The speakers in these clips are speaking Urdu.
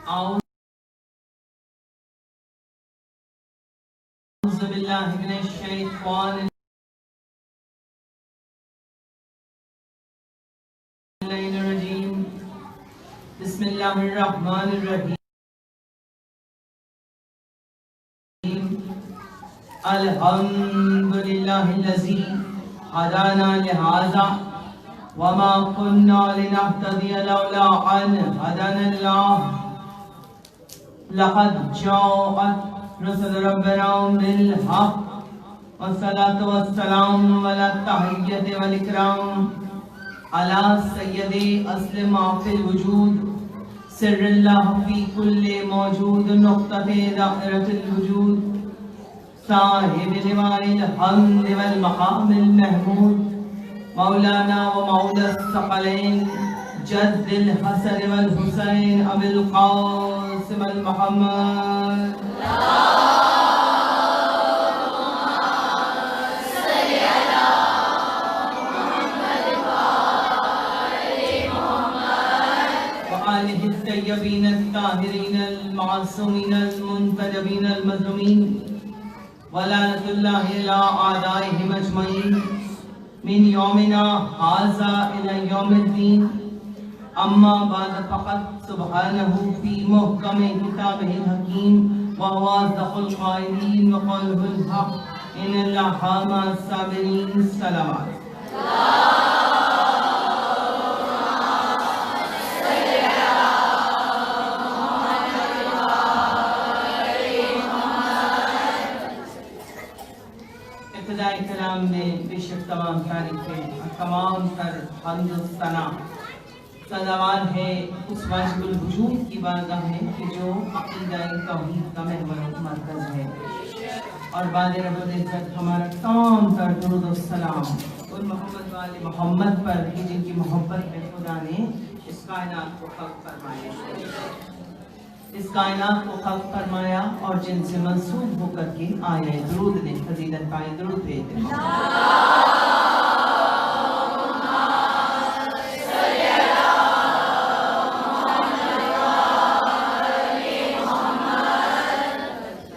أعوذ بالله من الشيطان الرجيم بسم الله الرحمن الرحيم الحمد لله الذي هدانا لهذا وما كنا لنهتدي لولا أن هدانا الله لقد جاءت رسل ربنا بالحق والصلاة والسلام على التحية والإكرام على سيد أصل ما في الوجود سر الله في كل موجود نقطة دائرة الوجود صاحب لواء الحمد والمقام المحمود مولانا ومولى الثقلين جد الحسن والحسين أبي القاسم المحمد وآله الطيبين الطاهرين المعصومين المنتجبين المظلومين ولعنة الله إلى أعدائهم أجمعين من يومنا هذا إلى يوم الدين أما بعد فقد سبحانه في محكم كتابه الحكيم وهو أصدق القائلين وقوله الحق إن الله مع الصابرين الصلوات ابتدائی کلام میں بے شک تمام تعریفیں تمام تر حمد و ثنا سزاوار ہے اس واجب الوجود کی بارگاہ میں کہ جو عقیدہ توحید کا محور مرکز ہے اور بعد رب العزت ہمارا تمام تر درود و سلام ان محمد والے محمد پر کہ جن کی محبت میں خدا نے اس کائنات کو خلق فرمایا اور جن سے منسوب ہو کر کے آئے درود نے فضیلت پائے درود بھیجتے ہیں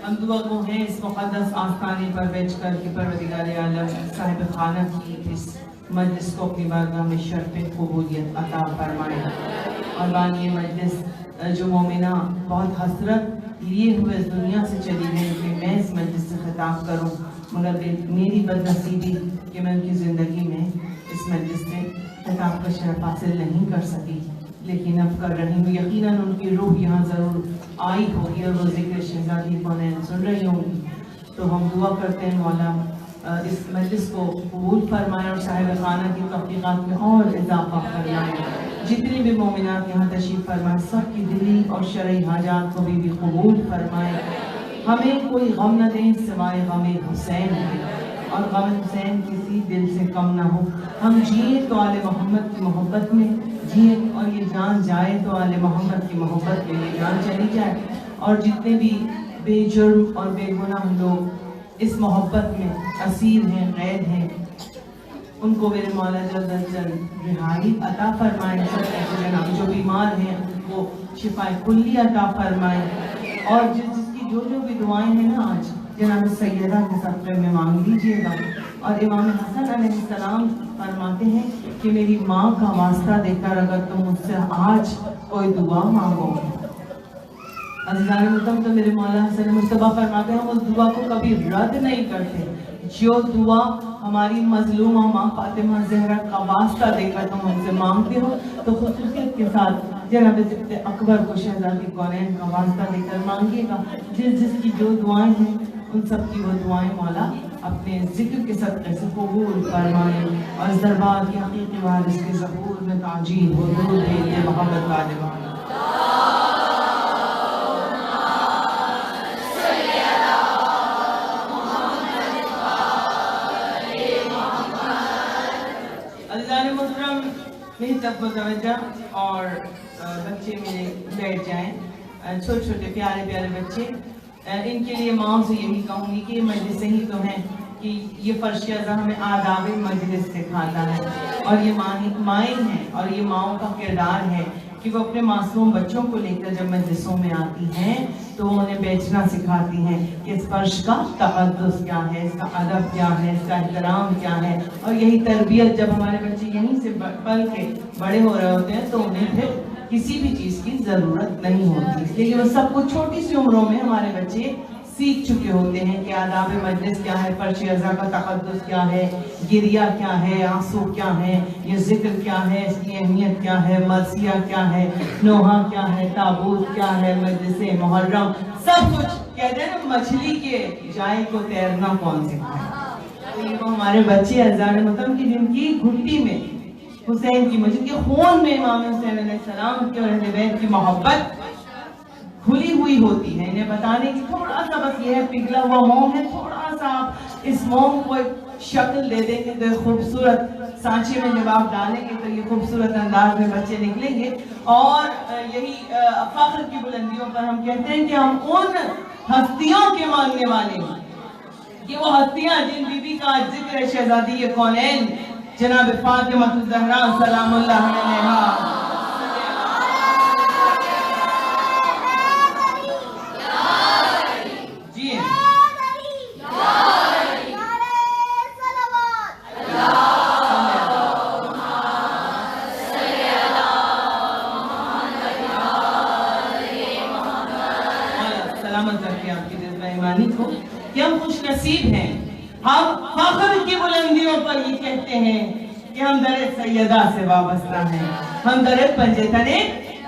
ہم دعا کو ہیں اس مقدس آستانے پر بیٹھ کر کے پروردگار عالم صاحب خانہ کی اس مجلس کو اپنی بارگاہ میں شرف قبولیت عطا فرمائے اور بانی مجلس جو مومنہ بہت حسرت لیے ہوئے اس دنیا سے چلی گئی کہ میں اس مجلس سے خطاب کروں مگر میری بدنصیبی کہ میں ان کی زندگی میں اس مجلس سے خطاب کا شرف حاصل نہیں کر سکی لیکن اب کر رہی ہوں یقیناً ان کی روح یہاں ضرور آئی ہوگی اور وہ ذکر شہزادی کونین سن رہی ہوں گی تو ہم دعا کرتے ہیں مولا اس مجلس کو قبول فرمائے اور صاحب خانہ کی تحقیقات میں اور اضافہ فرمائے جتنی بھی مومنات یہاں تشریف فرمائے سب کی دلی اور شرعی حاجات کو بھی قبول فرمائے ہمیں کوئی غم نہ دیں سوائے غم حسین ہے اور غم حسین کسی دل سے کم نہ ہو ہم جیے تو آل محمد کی محبت میں جیے اور یہ جان جائے تو آل محمد کی محبت میں یہ جان چلی جائے اور جتنے بھی بے جرم اور بے گناہ لوگ اس محبت میں اسیر ہیں قید ہیں ان کو میرے مولا جل رہائی عطا فرمائے جو بیمار ہیں ان کو شفا کلی عطا فرمائے اور جس کی جو بھی دعائیں ہیں نا آج جناب سیدہ کے صدقے میں مانگ لیجیے گا اور امام حسن علیہ السلام فرماتے ہیں کہ میری ماں کا واسطہ دے کر اگر تم مجھ سے آج کوئی دعا مانگو عزیزان محترم تو میرے مولا حسن مصطفیٰ فرماتے ہیں ہم اس دعا کو کبھی رد نہیں کرتے جو دعا ہماری مظلومہ ماں فاطمہ زہرا کا واسطہ دے کر تم ہم سے مانگتے ہو تو خصوصیت کے ساتھ جناب ضبط اکبر کو شہزادی کونین کا واسطہ دے کر مانگیے گا جس کی جو دعائیں ہیں ان سب کی وہ دعائیں مولا اپنے ذکر کے صدقے سے قبول فرمائے اور اس دربار کی حقیقی وارث کے ظہور میں تعجیل ہو درود بھیجیے محمد والے میری طرف متوجہ اور بچے میرے بیٹھ جائیں چھوٹے چھوٹے پیارے پیارے بچے ان کے لیے ماں سے یہی کہوں گی کہ مجلس ہی تو ہیں کہ یہ فرش اعظم ہمیں آداب مجلس سکھاتا ہے اور یہ مائیں ہیں اور یہ ماؤں کا کردار ہے کہ وہ اپنے معصوم بچوں کو لے کر جب مجلسوں میں آتی ہیں تو وہ انہیں بیچنا سکھاتی ہیں کہ اس فرش کا تقدس کیا ہے، اس کا ادب کیا ہے، اس کا احترام کیا ہے. اور یہی تربیت جب ہمارے بچے یہیں سے پل کے بڑے ہو رہے ہوتے ہیں تو انہیں پھر کسی بھی چیز کی ضرورت نہیں ہوتی، اس لیے وہ سب کچھ چھوٹی سی عمروں میں ہمارے بچے سیکھ چکے ہوتے ہیں کہ آداب مجلس کیا ہے، فرش ازا کا تقدس کیا ہے، گریہ کیا ہے، آنسو کیا ہے، یہ ذکر کیا ہے، اس کی اہمیت کیا ہے، مرثیہ کیا ہے، نوحہ کیا ہے، تابوت کیا ہے، مجلس محرم، سب کچھ. کہتے ہیں نا مچھلی کے جائے کو تیرنا کون سکھائے. تو یہ وہ ہمارے بچے عزیزان محترم کی جن کی گھٹی میں حسین کی جن کے خون میں امام حسین علیہ السلام کی اور اہل بیت کی محبت کھلی ہوئی ہوتی ہے. انہیں بتانے کی تھوڑا سا بس یہ ہے پگھلا ہوا موم ہے، تھوڑا سا آپ اس موم کو ایک شکل دے دیں گے تو ایک خوبصورت سانچے میں جب آپ ڈالیں گے تو یہ خوبصورت انداز میں بچے نکلیں گے. اور یہی فخر کی بلندیوں پر ہم کہتے ہیں کہ ہم ان ہستیوں کے ماننے والے ہیں کہ وہ ہستیاں جن بی بی کا ذکر ہے شہزادی کونین جناب فاطمہ الزہرا سلام اللہ علیہا. کہ ہم خوش نصیب ہیں، ہم فخر کی بلندیوں پر یہ کہتے ہیں کہ ہم در سیدہ سے وابستہ ہیں، ہم در پنجتن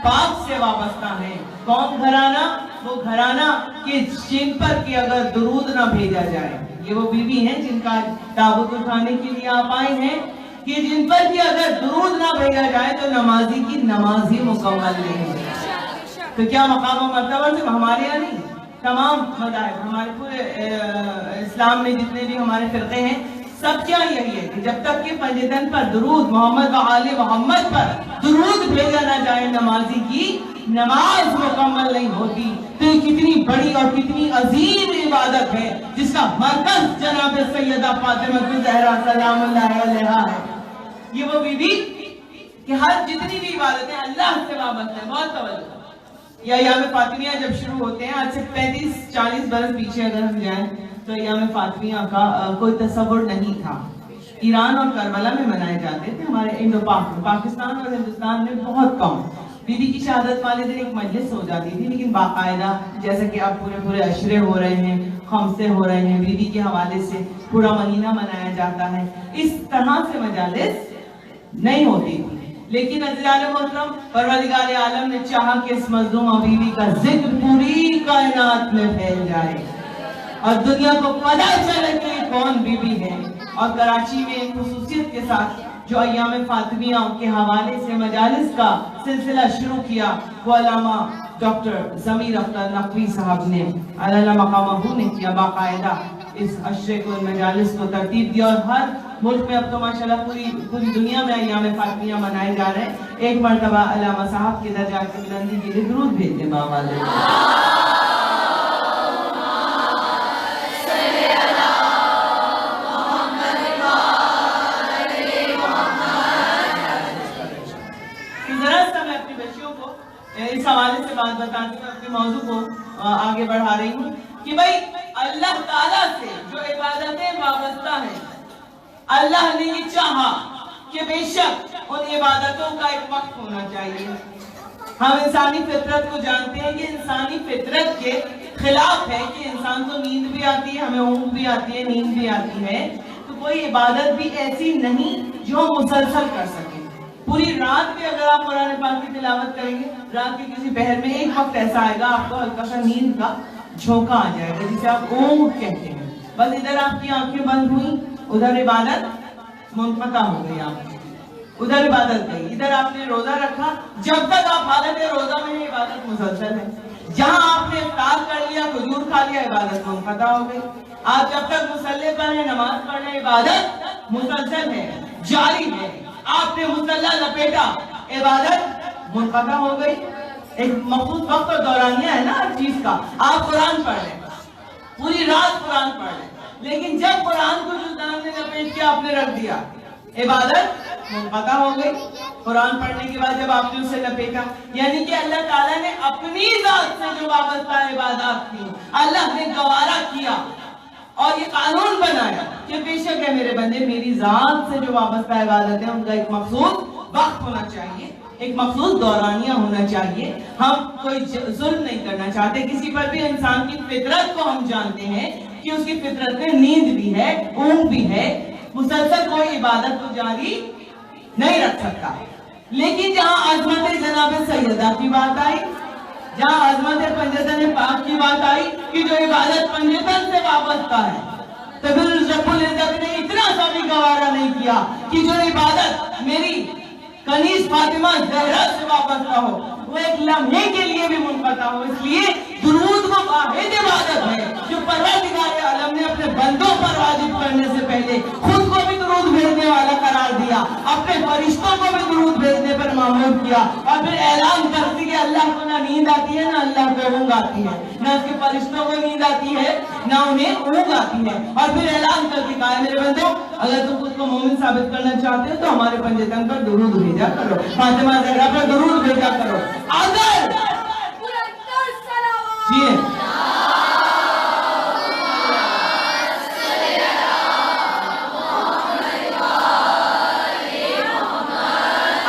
پاک سے وابستہ ہیں. کون گھرانہ؟ وہ گھرانہ کہ جن پر کہ اگر درود نہ بھیجا جائے، یہ وہ بیوی ہیں جن کا تابوت اٹھانے کے لیے آپ آئے ہیں، کہ جن پر کہ اگر درود نہ بھیجا جائے تو نمازی کی نماز ہی مکمل نہیں ہے. تو کیا مقام و مرتبہ سے ہمارے یہاں نہیں، تمام مذاہب ہمارے پورے اسلام میں جتنے بھی ہمارے فرقے ہیں سب کیا یہی ہے کہ جب تک کہ پنجتن پر درود محمد و آل محمد پر درود بھیجا نہ جائے نمازی کی نماز مکمل نہیں ہوتی. تو یہ کتنی بڑی اور کتنی عظیم عبادت ہے جس کا مرکز جناب سیدہ فاطمہ الزہرا سلام اللہ علیہا ہے. یہ وہ بیوی کہ ہر جتنی بھی عبادتیں اللہ سے وابستہ ہیں. بہت توجہ. یا ایام فاطمیہ جب شروع ہوتے ہیں آج سے 35-40 برس پیچھے اگر ہم جائیں تو ایام فاطمیہ کا کوئی تصور نہیں تھا. ایران اور کربلا میں منائے جاتے تھے، ہمارے انڈو پاکستان اور ہندوستان میں بہت کم. بی بی کی شہادت والے دن ایک مجلس ہو جاتی تھی، لیکن باقاعدہ جیسے کہ اب پورے عشرے ہو رہے ہیں، خمسے ہو رہے ہیں، بی بی کے حوالے سے پورا مہینہ منایا جاتا ہے. اس طرح سے مجالس نہیں ہوتی تھی. لیکن عزیزان محترم پروردگار عالم نے چاہا کہ اس مظلومہ بیوی کا ذکر پوری کائنات میں پھیل جائے اور دنیا کو پتہ چلے کہ کون بیوی ہے. اور کراچی میں ایک خصوصیت کے ساتھ جو ایام فاطمیہ کے حوالے سے مجالس کا سلسلہ شروع کیا وہ علامہ ڈاکٹر ضمیر اختر نقوی صاحب نے علامہ مقامہ نے کیا. باقاعدہ اس عشرے کو مجالس کو ترتیب دیا اور ہر ملک میں اب تو ماشاءاللہ پوری دنیا میں ایام فاطمیہ منائے جا رہے ہیں. ایک مرتبہ علامہ صاحب کے درجات کی بلندی کے لیے درود بھیجتے بابا علیہ. اس حوالے سے بات بتاتی ہوں، اپنے موضوع کو آگے بڑھا رہی ہوں کہ بھائی اللہ تعالیٰ سے جو عبادتیں وابستہ ہیں اللہ نے یہ چاہا کہ بے شک ان عبادتوں کا ایک وقت ہونا چاہیے. ہم انسانی فطرت کو جانتے ہیں کہ انسانی فطرت کے خلاف ہے کہ انسان کو نیند بھی آتی ہے، ہمیں اونگ بھی آتی ہے، نیند بھی آتی ہے. تو کوئی عبادت بھی ایسی نہیں جو ہم مسلسل کر سکیں. پوری رات بھی اگر آپ قرآن پاک کی تلاوت کریں گے رات کے کسی پہر میں ایک وقت ایسا آئے گا آپ کو ہلکا سا نیند کا جھونکا آ جائے گا جسے آپ اونگ کہتے ہیں. بس ادھر آپ کی آنکھیں بند ہوئی، ادھر عبادت منقطع ہو گئی، آپ ادھر عبادت گئی. ادھر آپ نے روزہ رکھا، جب تک آپ حالت روزہ میں ہیں عبادت مسلسل ہے. جہاں آپ نے افطار کر لیا، کھجور کھا لیا، عبادت منقطع ہو گئی. آپ جب تک مصلی پر ہیں، نماز پڑھ رہے ہیں، عبادت مسلسل ہے، جاری ہے. آپ نے مصلی لپیٹا، عبادت منقطع ہو گئی. ایک مخصوص وقت اور دورانیہ ہے نا ہر چیز کا. آپ قرآن پڑھ لیں، پوری رات قرآن پڑھ لیں، لیکن جب قرآن کو جلدان نے لپیٹ کے آپ نے رکھ دیا، عبادت منقطع ہو گئی. قرآن پڑھنے کے بعد جب آپ نے اسے لپیٹا، یعنی کہ اللہ تعالیٰ نے اپنی ذات سے جو وابستہ عبادات کی اللہ نے گوارا کیا اور یہ قانون بنایا کہ بے شک ہے میرے بندے، میری ذات سے جو وابستہ عبادت ہے ان کا ایک مخصوص وقت ہونا چاہیے، ایک مخصوص دورانیہ ہونا چاہیے. ہم کوئی ظلم نہیں کرنا چاہتے کسی پر بھی. انسان کی فطرت کو ہم جانتے ہیں کہ اس کی فطرت میں نیند بھی ہے، اونگ بھی ہے، مسلسل کوئی عبادت کو جاری نہیں رکھ سکتا. لیکن جہاں عظمت جناب سیدہ کی بات آئی، جہاں عظمت پنجتن پاک کی بات آئی کہ جو عبادت پنجتن سے وابستہ ہے، تو پھر رب العزت نے اتنا سا بھی گوارا نہیں کیا کہ جو عبادت میری کنیز فاطمہ زہرا سے وابستہ ہو وہ ایک لمحے کے لیے بھی منقطع ہو. اس لیے درود وہ واحد عبادت ہے جو پروردگار عالم نے اپنے بندوں پر واجب کرنے سے پہلے خود کو بھی درود بھیجنے والا قرار دیا، اپنے فرشتوں کو بھی درود بھیجنے پر مامور کیا، اور پھر اعلان کرتی کہ اللہ کو نہ نیند آتی ہے نہ اللہ کو اونگ آتی ہے، نہ اس کے فرشتوں کو نیند آتی ہے نہ انہیں اونگ آتی ہے. اور پھر اعلان کر کے کہا میرے بندوں اگر تم خود کو مومن ثابت کرنا چاہتے ہو تو ہمارے پنجتن پر درود بھیجا کرو، فاطمہ زہرا پر درود بھیجا کرو.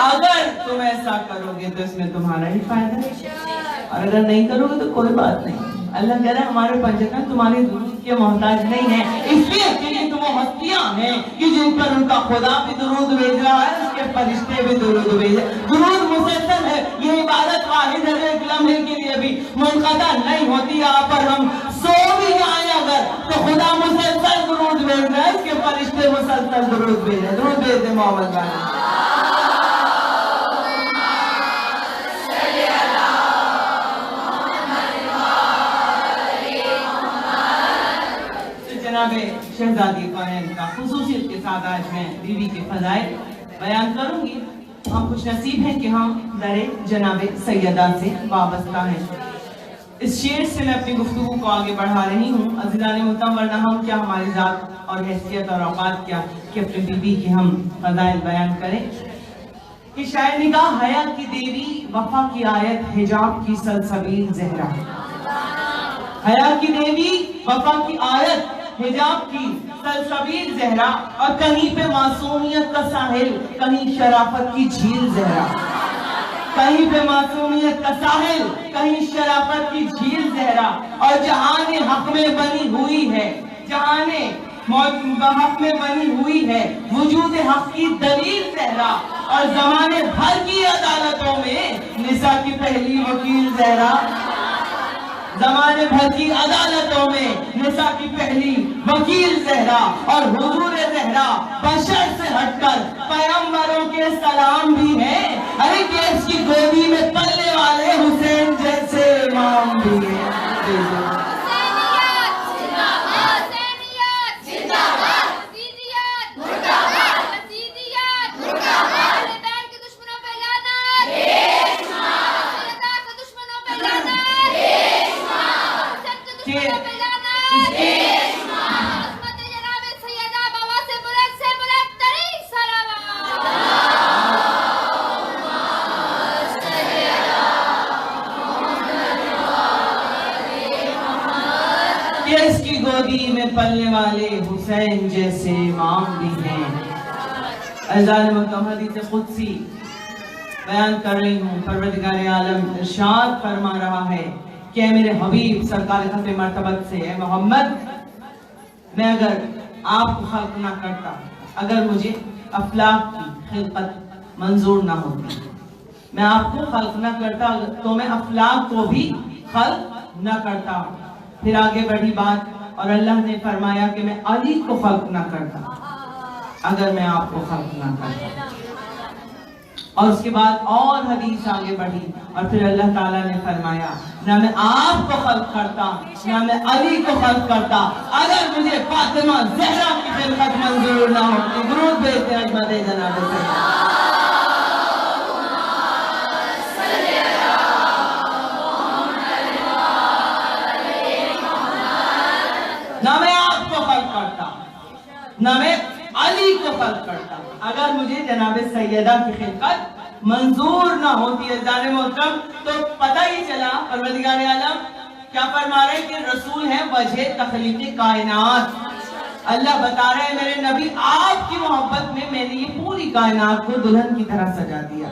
اگر تم ایسا کرو گے تو اس میں تمہارا ہی فائدہ ہے، اور اگر نہیں کرو گے تو کوئی بات نہیں. اللہ کہہ رہا ہے ہمارے پنجتن تمہاری درود کے محتاج نہیں ہے، اس لیے کہ تم وہ ہستیاں ہیں کہ جن پر ان کا خدا بھی درود بھیج رہا ہے، اس کے فرشتے بھی درود بھیج رہے ہیں. درود مسلسل ہے، یہ عبادت واحد ہے، ایک لمحے کے لیے بھی منقطع نہیں ہوتی. یہاں پر ہم سو بھی جائیں اگر تو خدا مسلسل درود بھیج رہا ہے، اس کے فرشتے مسلسل درود بھیج رہے ہیں. درود بھیج دیں محمد بھائی. جناب شہزادی کونین کا خصوصیت کے ساتھ آج میں بیوی کے فضائل بیان کروں گی. ہم خوش نصیب ہیں کہ ہم در جناب سیدہ سے وابستہ ہیں. اس شعر سے میں اپنی گفتگو کو آگے بڑھا رہی ہوں. عزیزان محترم، ورنہ ہم کیا، ہماری ذات اور حیثیت اور اوقات کیا کہ اپنی بیوی کے ہم فضائل بیان کریں. کہ شاعر نے کہا حیا کی دیوی وفا کی آیت حجاب کی سلسبیل زہرا. حیا کی دیوی وفا کی آیت حجاب کی سلسبیل زہرا، اور کہیں پہ معصومیت کا ساحل کہیں شرافت کی جھیل زہرا. کہیں پہ معصومیت کا ساحل کہیں شرافت کی جھیل زہرا. اور جہان حق میں بنی ہوئی ہے، جہان حق میں بنی ہوئی ہے وجود حق کی دلیل زہرا. اور زمانے بھر کی عدالتوں میں نساء کی پہلی وکیل زہرا. زمانے بھر کی عدالتوں میں نساء کی پہلی وکیل زہرا. اور حضور زہرا بشر سے ہٹ کر پیغمبروں کے سلام بھی ہیں. ارے کہ اس کی گودی میں پلنے والے حسین جیسے امام بھی ہیں. اس کی گودی میں پلنے والے حسین جیسے امام بھی ہیں. عزیزان محترم، حدیث قدسی بیان کر رہی ہوں. پروردگار عالم ارشاد فرما رہا ہے کہ اے میرے حبیب سرکار ختم مرتبت سے، اے محمد، میں اگر آپ کو خلق نہ کرتا، اگر مجھے افلاک کی خلقت منظور نہ ہوتی، میں آپ کو خلق نہ کرتا تو میں افلاک کو بھی خلق نہ کرتا. پھر آگے بڑھی بات اور اللہ نے فرمایا کہ میں علی کو خلق نہ کرتا اگر میں آپ کو خلق نہ کرتا. اور اس کے بعد اور حدیث آگے بڑھی اور پھر اللہ تعالیٰ نے فرمایا نہ میں آپ کو خلق کرتا نہ میں علی کو خلق کرتا اگر مجھے فاطمہ زہرا کی خلقت منظور نہ ہوتی. درود بھیجتے ہیں احمد جناب سے. نہ میں آپ کو خلق کرتا نہ میں علی کو فرق پڑتا اگر مجھے جناب سیدہ کی خلقت منظور نہ ہوتی ہے عزیزان محترم. تو پتہ ہی چلا پروردگار عالم کیا فرما رہے ہیں کہ رسول ہے وجہ تخلیق کائنات. اللہ بتا رہے ہیں میرے نبی آپ کی محبت میں میں نے یہ پوری کائنات کو دلہن کی طرح سجا دیا.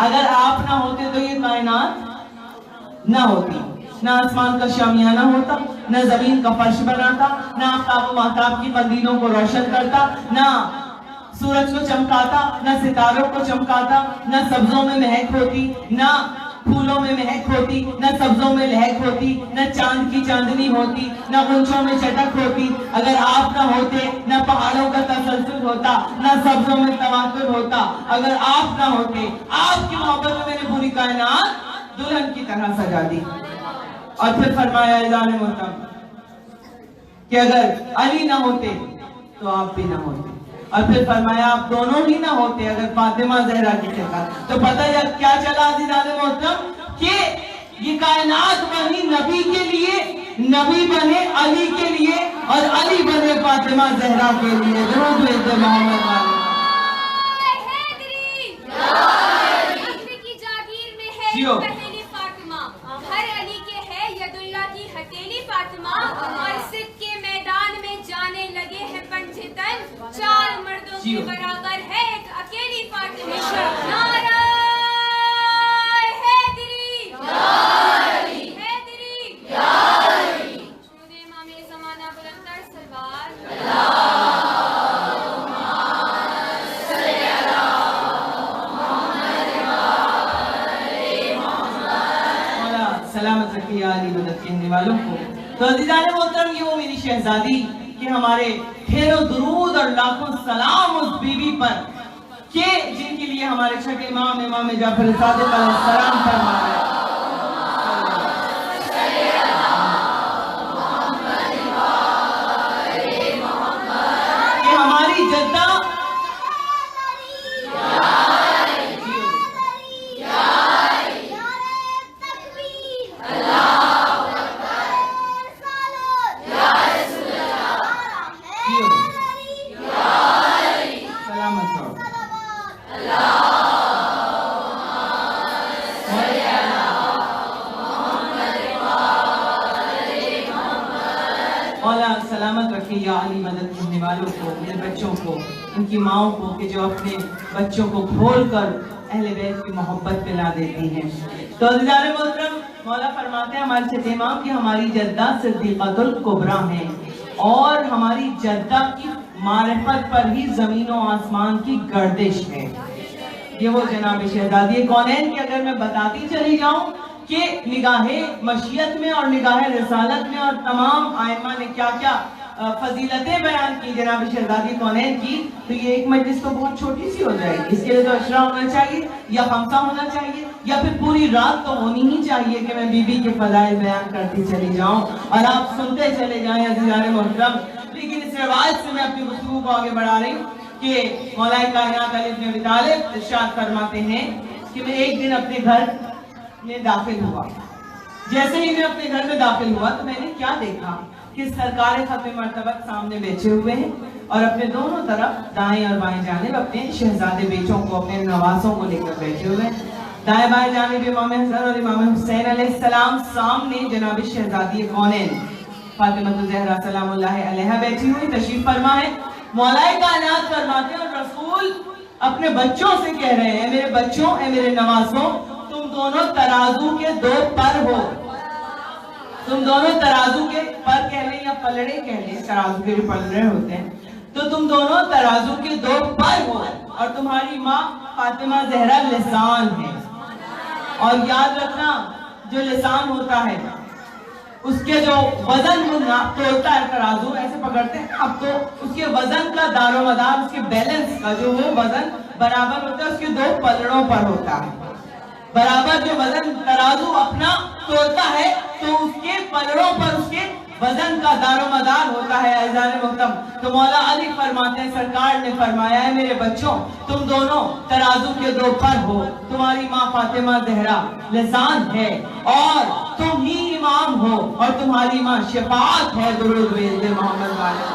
اگر آپ نہ ہوتے تو یہ کائنات نہ ہوتی, نہ آسمان کا شامیانہ ہوتا, نہ زمین کا فرش بناتا, نہ آفتاب و مہتاب کی قندیلوں کو روشن کرتا, نہ سورج کو چمکاتا, نہ ستاروں کو چمکاتا, نہ سبزوں میں مہک ہوتی, نہ پھولوں میں مہک ہوتی, نہ سبزوں میں لہک ہوتی, نہ چاند کی چاندنی ہوتی, نہ غنچوں میں چٹک ہوتی. اگر آپ نہ ہوتے نہ پہاڑوں کا تسلسل ہوتا, نہ سبزوں میں تواتر ہوتا. اگر آپ نہ ہوتے, آپ کی محبت میں میں نے پوری کائنات دلہن کی طرح سجا دی. اور پھر فرمایا عزیزان محترم کہ اگر علی نہ ہوتے تو آپ بھی نہ ہوتے. اور پھر فرمایا آپ دونوں ہی نہ ہوتے اگر فاطمہ زہرا کی خلقت. تو پتہ کیا چلا عزیزان محترم کہ یہ کائنات بنی نبی کے لیے, نبی بنے علی کے لیے, اور علی بنے فاطمہ زہرا کے لیے. درود بھیج دے محمد والے. جیو اور صدق کے میدان میں جانے لگے ہیں پنجے تن, 4 مردوں کے برابر ہے ایک اکیلی فاطمہ. نعرہ حیدری, حیدری, درود امام زمانہ بلندتر سرکار. سلامت رکھیے علی مدد کہنے والوں کو. تو عزیزان محترم یہ وہ میری شہزادی کہ ہمارے ڈھیروں درود اور لاکھوں سلام اس بی بی پر کہ جن کے لیے ہمارے چھٹے امام امام جعفر صادق علیہ السلام فرما رہے ہیں کہ ہماری جدہ سلامت رکھے یا علی مدد کہنے والوں کو, میرے بچوں کو, ان کی ماؤں کو کہ جو اپنے بچوں کو کھول کر اہل بیت کی محبت پہ لا دیتی ہیں. تو عزیزان محترم مولا فرماتے ہیں ہمارے چھٹے امام کہ ہماری جدہ صدیقۃ الکبریٰ ہیں, اور ہماری جدہ کی معرفت پر ہی زمین و آسمان کی گردش ہے. یہ وہ جناب شہزادی کونین کہ اگر میں بتاتی چلی جاؤں کہ نگاہ مشیت میں اور نگاہ رسالت میں اور تمام آئمہ نے کیا کیا فضیلتیں بیان کی جناب شہزادی کونین کی, تو یہ ایک مجلس تو بہت چھوٹی سی ہو جائے گی. اس کے لیے تو عشرہ ہونا چاہیے یا خمسہ ہونا چاہیے یا پھر پوری رات تو ہونی ہی چاہیے کہ میں بی بی کے فضائل بیان کرتی چلی جاؤں اور آپ سنتے چلے جائیں عزیزان محترم. لیکن اس روایت سے میں اپنی گفتگو کو آگے بڑھا رہی ہوں کہ مولا کائنات علی بن ابی طالب ارشاد فرماتے ہیں کہ میں ایک دن اپنے گھر میں داخل ہوا. جیسے ہی میں اپنے گھر میں داخل ہوا تو میں نے کیا دیکھا کہ سرکار ختم مرتبت سامنے بیٹھے ہوئے ہیں اور اپنے دونوں طرف دائیں اور بائیں جانب اپنے شہزادے بیٹوں کو, اپنے نوازوں کو لے کر بیٹھے ہوئے ہیں. دائیں بائیں جانب امام حسن اور امام حسین علیہ السلام, سامنے جناب شہزادی کونین فاطمہ الزہرا سلام اللہ علیہا بیٹھی ہوئی تشریف فرما ہے. مولا کائنات فرماتے ہیں اور رسول اپنے بچوں سے کہہ رہے ہیں میرے بچوں, اے میرے نوازوں, تم دونوں ترازو کے 2 پر ہو. تم دونوں ترازو کے پر کہہ لیں یا پلڑے کہہ لیں, ترازو کے جو پلڑے ہوتے ہیں, تو تم دونوں ترازو کے 2 پر ہو اور تمہاری ماں فاطمہ زہرا لسان ہے. اور یاد رکھنا جو لسان ہوتا ہے اس کے جو وزن توڑتا ہے ترازو ایسے پکڑتے ہیں اب, تو اس کے وزن کا دار و مدار, اس کے بیلنس کا جو وہ وزن برابر ہوتا ہے اس کے 2 پلڑوں پر ہوتا ہے. برابر جو وزن ترازو اپنا توڑتا ہے تو اس کے پلڑوں پر اس کے وزن کا دار و مدار ہوتا ہے عزیزان محترم. تو مولا علی فرماتے ہیں سرکار نے فرمایا ہے میرے بچوں تم دونوں ترازو کے 2 پر ہو, تمہاری ماں فاطمہ زہرا لسان ہے اور تم ہی امام ہو اور تمہاری ماں شفاعت ہے. درود بھیج دے محمد والے.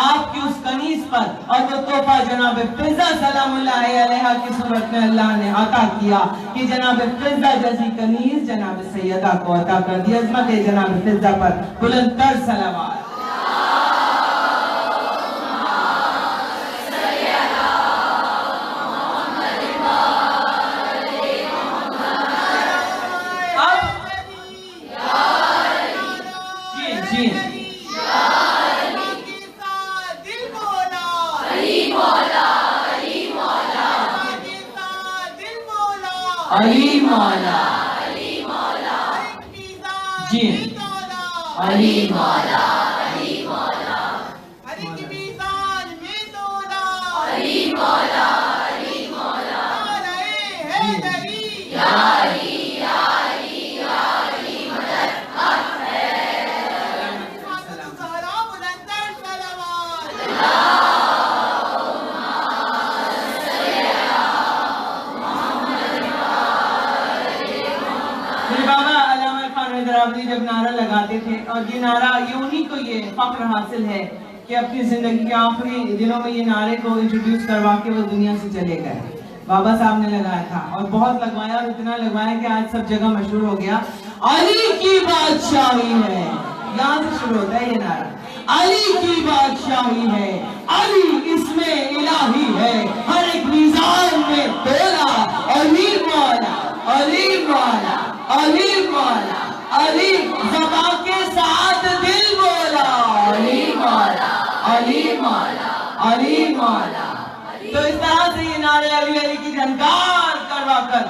آپ کی اس کنیز پر، اور وہ تحفہ جناب فضہ سلام اللہ علیہ کی صورت میں اللہ نے عطا کیا کہ جناب فضہ جیسی کنیز جناب سیدہ کو عطا کر دی. عظمت جناب فضہ پر بلند تر صلوات. علی مولا جی علی مولا علی مولا علی مولا علی مولا یا علی یا علی یا علی مدد حق ہے. جب نعرہ لگاتے تھے، اور یہ نعرہ انہی کو یہ فخر حاصل ہے کہ اپنی زندگی کے آخری دنوں میں یہ نعرے کو انٹروڈیوس کروا کے وہ دنیا سے چلے گئے. بابا صاحب نے لگایا تھا اور بہت لگوایا، اور اتنا لگوایا کہ آج سب جگہ مشہور ہو گیا. علی کی بادشاہی ہے، یہاں سے شروع ہوتا ہے یہ نعرہ. علی کی بادشاہی ہے، علی اس میں الہی ہے، ہر ایک میزان میں تولا. علی مولا علی مولا علی مولا علی زبان کے ساتھ دل بولا. علی مولا علی مولا علی مولا. تو اس طرح سے یہ نعرے علی علی کی جھنکار کروا کر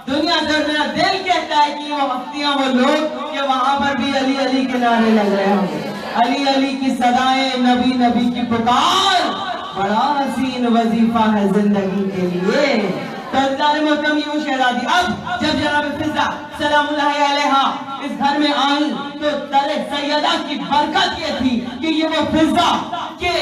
دنیا سے میرا دل کہتا ہے کہ وہ ہفتیاں وہ لوگ کہ وہاں پر بھی علی علی کے نعرے لگ رہے ہوں گے. علی علی کی صدائیں، نبی نبی کی پکار، بڑا حسین وظیفہ ہے زندگی کے لیے. محترم یہ وہ شہزادی اب جب جناب فضہ سلام اللہ علیہ اس گھر میں آئی تو در سیدہ کی برکت یہ تھی کہ یہ وہ فضہ کہ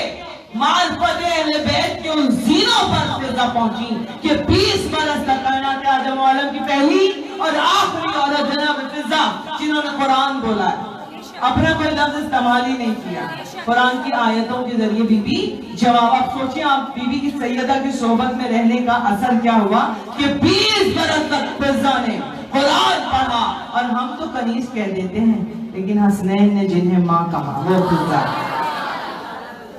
معرفت اہل بیت کے ان زینوں پر فضہ پہنچی کہ 20 برس تک کائنات آدم و عالم کی پہلی اور آخری عورت جناب فضہ جنہوں نے قرآن بولا ہے، اپنا کوئی لفظ استعمال ہی نہیں کیا. قرآن کی آیتوں کے ذریعے بی بی جواب. اب سوچیں آپ بی بی کی سیدہ کی صحبت میں رہنے کا اثر کیا ہوا کہ 20 برس تک فضہ نے قرآن پڑھا. اور ہم تو کنیز کہہ دیتے ہیں، لیکن حسنین نے جنہیں ماں کہا وہ فضہ.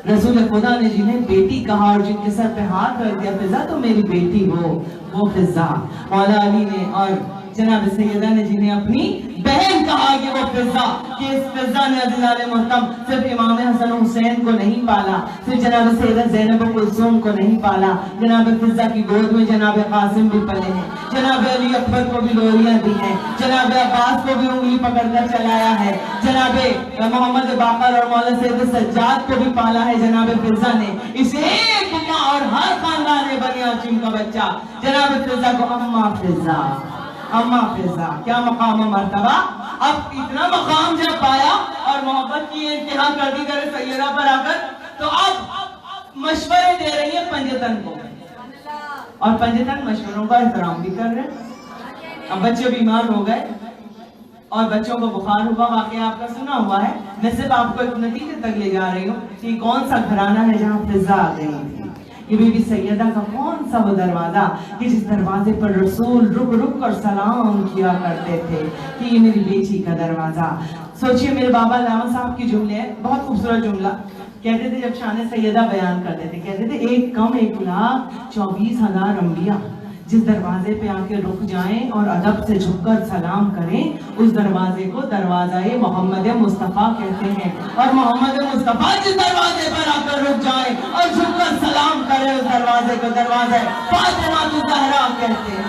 رسول خدا نے جنہیں بیٹی کہا اور جن کے سر پہ ہاتھ رکھ دیا فضہ تو میری بیٹی ہو، وہ فضہ. مولا علی نے اور جناب سیدہ نے جنہیں اپنی بہن کہا کہ وہ فضہ، کہ اس فضہ نے عزیزان محترم صرف امام حسن حسین کو نہیں پالا، صرف جناب سیدہ زینب کلثوم کو نہیں پالا، جناب فضہ کی گود میں جناب قاسم بھی پلے ہیں، جناب علی اکبر کو بھی لوریاں دی ہیں، جناب عباس کو بھی انگلی پکڑ کر چلایا ہے، جناب محمد باقر اور مولا سید سجاد کو بھی پالا ہے جناب فضہ نے. اس ایک ماں اور ہر خاندان بنی ہاشم کا بچہ جناب فضہ کو اماں فضہ اماں فضہ. کیا مقام و مرتبہ. اب اتنا مقام جب پایا اور محبت کی انتہا کر دی در سیدہ پر آ کر، تو اب مشورے دے رہی ہے پنجتن کو، اور پنجتن مشوروں کا احترام بھی کر رہے ہیں. اب بچے بیمار ہو گئے اور بچوں کو بخار ہوا، واقعہ آپ کا سنا ہوا ہے. میں صرف آپ کو ایک نتیجے تک لے جا رہی ہوں کہ کون سا گھرانہ ہے جہاں فضہ آ گئی تھی. یہ بی بی سیدہ کا کون سا وہ دروازہ کہ جس دروازے پر رسول رک رک کر سلام کیا کرتے تھے کہ یہ میری بیٹی کا دروازہ. سوچئے میرے بابا علامہ صاحب کی جملے ہیں، بہت خوبصورت جملہ. کہتے تھے جب شان سیدہ بیان کرتے تھے، کہتے تھے 1,24,000 انبیاء جس دروازے پہ آ کے رک جائیں اور ادب سے جھک کر سلام کریں، اس دروازے کو دروازہ محمد مصطفیٰ کہتے ہیں. اور محمد مصطفیٰ جس دروازے پر آ کر رک جائیں اور جھک کر سلام کریں، اس دروازے کو دروازہ فاطمہ الزہرا کہتے ہیں.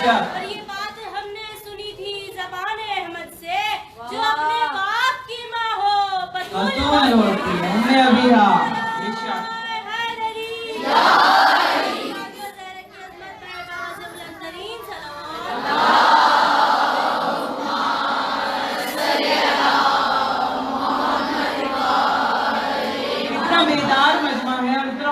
اور یہ بات ہم نے سنی تھی زبان احمد سے، جو اپنے باپ کی ماں ہو بطول ہوتی ہے. ہم نے ابھی اتنا بیدار مجمع ہے اور اتنا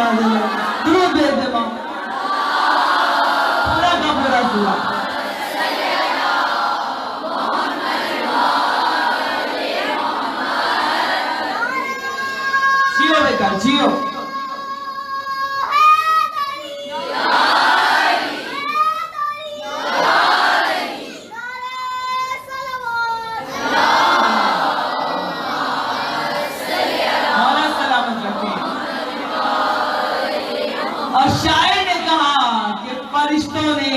نازل ہو. درود بھیج دے ماں. پورا کا پورا سورہ. جیو بیٹا جیو. اور شاعر نے کہا کہ فرشتوں نے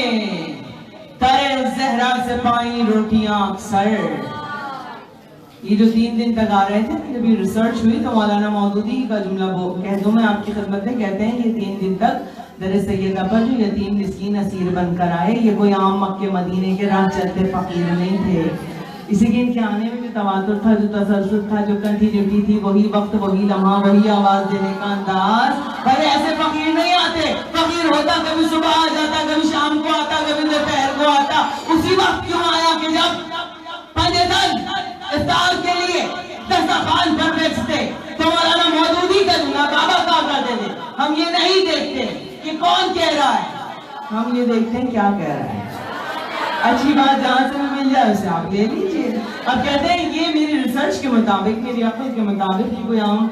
در زہرا سے پائی روٹیاں اکثر. یہ جو 3 دن تک آ رہے تھے جب یہ ریسرچ ہوئی تو مولانا مودودی کا جملہ وہ کہہ دوں میں آپ کی خدمت میں. کہتے ہیں یہ 3 دن تک در سیدہ پر جو یتیم مسکین اسیر بن کر آئے یہ کوئی عام مکے مدینے کے راہ چلتے فقیر نہیں تھے. اسی کے ان کے آنے میں جو تواتر تھا جو تسلسل تھا جو کنٹینیوٹی تھی وہی وقت وہی لمحہ وہی آواز دینے کا انداز. پہلے ایسے فقیر نہیں آتے. فقیر ہوتا کبھی صبح آ جاتا کبھی شام کو آتا کبھی دوپہر کو آتا. اسی وقت کیوں آیا کہ جب پنجتن افطار کے لیے دسترخوان پر بیٹھتے تو مولانا مودودی کا جملہ بابا کا کرتے تھے. ہم یہ نہیں دیکھتے کہ کون کہہ رہا ہے ہم یہ دیکھتے ہیں کیا کہہ رہا ہے. اچھی بات جہاں سے مل جائے اسے آپ لے لیجئے. اب کہتے ہیں یہ میری ریسرچ کے مطابق میری عقل کے مطابق یہ کوئی عام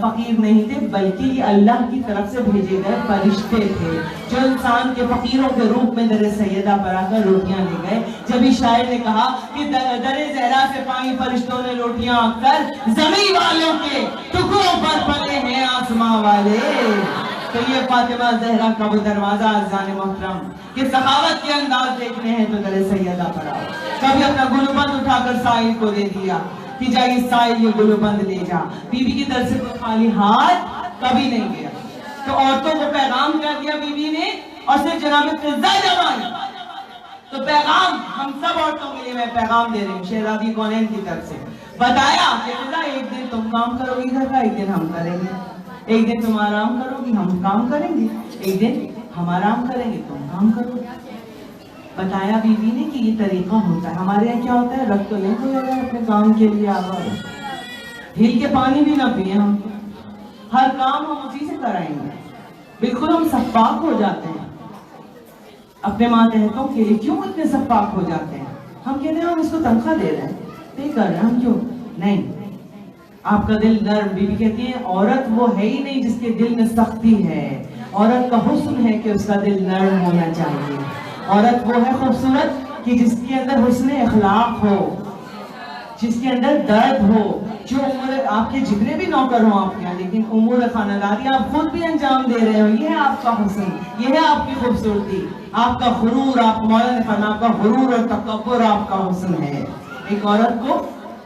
فقیر نہیں تھے بلکہ یہ اللہ کی طرف سے بھیجے گئے فرشتے تھے جو انسان کے فقیروں کے روپ میں در سیدہ پر آ کر روٹیاں لے گئے. جب ہی شاعر نے کہا کہ در زہرا سے پائی فرشتوں نے روٹیاں آ کر زمین والوں کے ٹکڑوں پر پلے ہیں آسماں والے. تو یہ فاطمہ زہرا کا وہ دروازہ عزیزان محترم کہ سخاوت کے انداز دیکھنے ہیں تو در سیدہ پر آؤ. کبھی اپنا گلوبند اٹھا کر سائل کو دے دیا کہ جائیے سائل یہ گلوبند لے جا. بی بی کی طرف سے کوئی خالی ہاتھ کبھی نہیں گیا. تو عورتوں کو پیغام کر دیا بی بی نے اور صرف جناب فضہ جمائی. تو پیغام ہم سب عورتوں کے لیے میں پیغام دے رہی ہوں شہزادی کونین کی طرف سے. بتایا کہ فضہ ایک دن تم کام کرو گی گھر کا ایک دن ہم کریں گے. ایک دن تم آرام کرو گی ہم کام کریں گے. ایک دن ہم آرام کریں گے تم کام کرو گے. بتایا بی بی نے کہ یہ طریقہ ہوتا ہے. ہمارے یہاں کیا ہوتا ہے رکھ تو لیں کوئی اگر اپنے کام کے لیے آگا ہو ہل کے پانی بھی نہ پیئے. ہم ہر کام ہم اسی سے کرائیں گے. بالکل ہم سفاک ہو جاتے ہیں اپنے ماتحتوں کے لیے. کیوں اتنے سفاک ہو جاتے ہیں؟ ہم کہتے ہیں ہم اس کو تنخواہ دے رہے ہیں پے کر رہے ہیں ہم کیوں نہیں. آپ کا دل نرم. بی بی کہتی ہے عورت وہ ہے ہی نہیں جس کے دل میں سختی ہے. عورت کا حسن ہے کہ اس کا دل نرم ہونا چاہیے. عورت وہ ہے خوبصورت کہ جس کے اندر حسن اخلاق ہو جس کے اندر درد ہو. جو آپ کے جتنے بھی نوکر ہوں آپ کے یہاں لیکن امور خانہ داری آپ خود بھی انجام دے رہے ہو. یہ ہے آپ کا حسن. یہ ہے آپ کی خوبصورتی. آپ کا غرور آپ مولانا نے فرمایا آپ کا غرور اور تکبر آپ کا حسن ہے. ایک عورت کو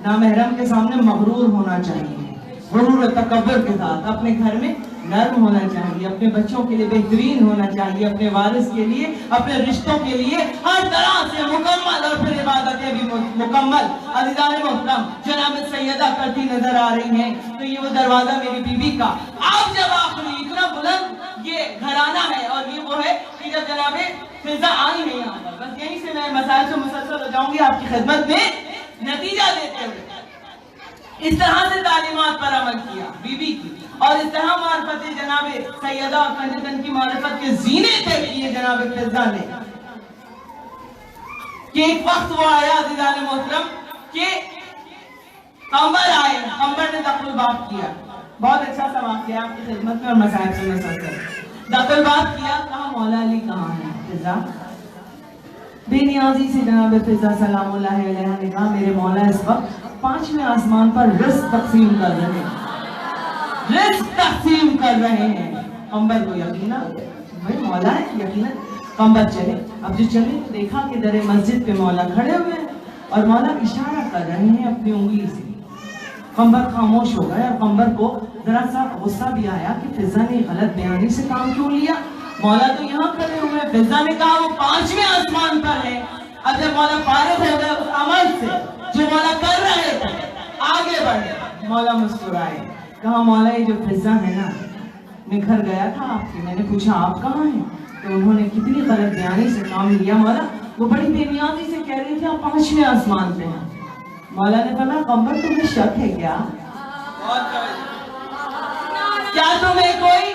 نامحرم کے سامنے مغرور ہونا چاہیے. غرور و تکبر کے ساتھ اپنے گھر میں نرم ہونا چاہیے. اپنے بچوں کے لیے بہترین ہونا چاہیے. اپنے وارث کے لیے اپنے رشتوں کے لیے ہر طرح سے مکمل اور پھر عبادتیں بھی مکمل. عزیزان محترم جناب سیدہ کرتی نظر آ رہی ہیں. تو یہ وہ دروازہ میری بی بی کا. آپ جب آخری اتنا بلند یہ گھرانہ ہے اور یہ وہ ہے کہ جب جناب فضہ آئی ہے یہاں پر. بس یہیں سے میں مسائل سے مسلسل ہو جاؤں گی آپ کی خدمت میں نتیجہ دیتے ہوئے. اس طرح سے تعلیمات پر عمل کیا بی بی کی اور اس طرح معرفت جناب سیدہ اور پنجتن کی معرفت کے زینے طے کیے جناب فضہ نے کہ ایک وقت وہ آیا عزیزان محترم کہ قمر آئے. قمر نے دخل باب کیا. بہت اچھا سا واقعہ آپ کی خدمت میں اور مسائل سے مسلسل دخل باب کیا. کہا مولا علی کہاں ہے؟ فضہ بے نیازی سے جناب فضہ سلام اللہ علیہ نے کہا میرے مولا اس وقت 5ویں آسمان پر رزق تقسیم کر رہے ہیں. رزق تقسیم کر رہے ہیں. قمر کو یقینا بھائی مولا ہے یقینا. قمر چلے. اب جو چلے تو دیکھا کہ در مسجد پہ مولا کھڑے ہوئے ہیں اور مولا اشارہ کر رہے ہیں اپنی انگلی سے. قمر خاموش ہو گئے اور قمر کو ذرا سا غصہ بھی آیا کہ فضہ نے غلط بیانی سے کام کیوں لیا. مولا تو یہاں کھڑے ہوئے ہیں. فضہ نے کہا وہ 5ویں آسمان پر ہے. اب جب مولا فارغ ہو گئے اس عمل سے جو مولا کر رہے تھے آگے بڑھے. مولا مسکرائے. کہا مولا یہ جو فضہ ہے نا میں گھر گیا تھا آپ کے. میں نے پوچھا آپ کہاں ہیں تو انہوں نے کتنی غلط بیانی سے کام لیا. مولا وہ بڑی بے نیازی سے کہہ رہی تھی آپ 5ویں آسمان پہ ہیں. مولا نے فرمایا قمر تمہیں شک ہے کیا؟ کیا تمہیں کوئی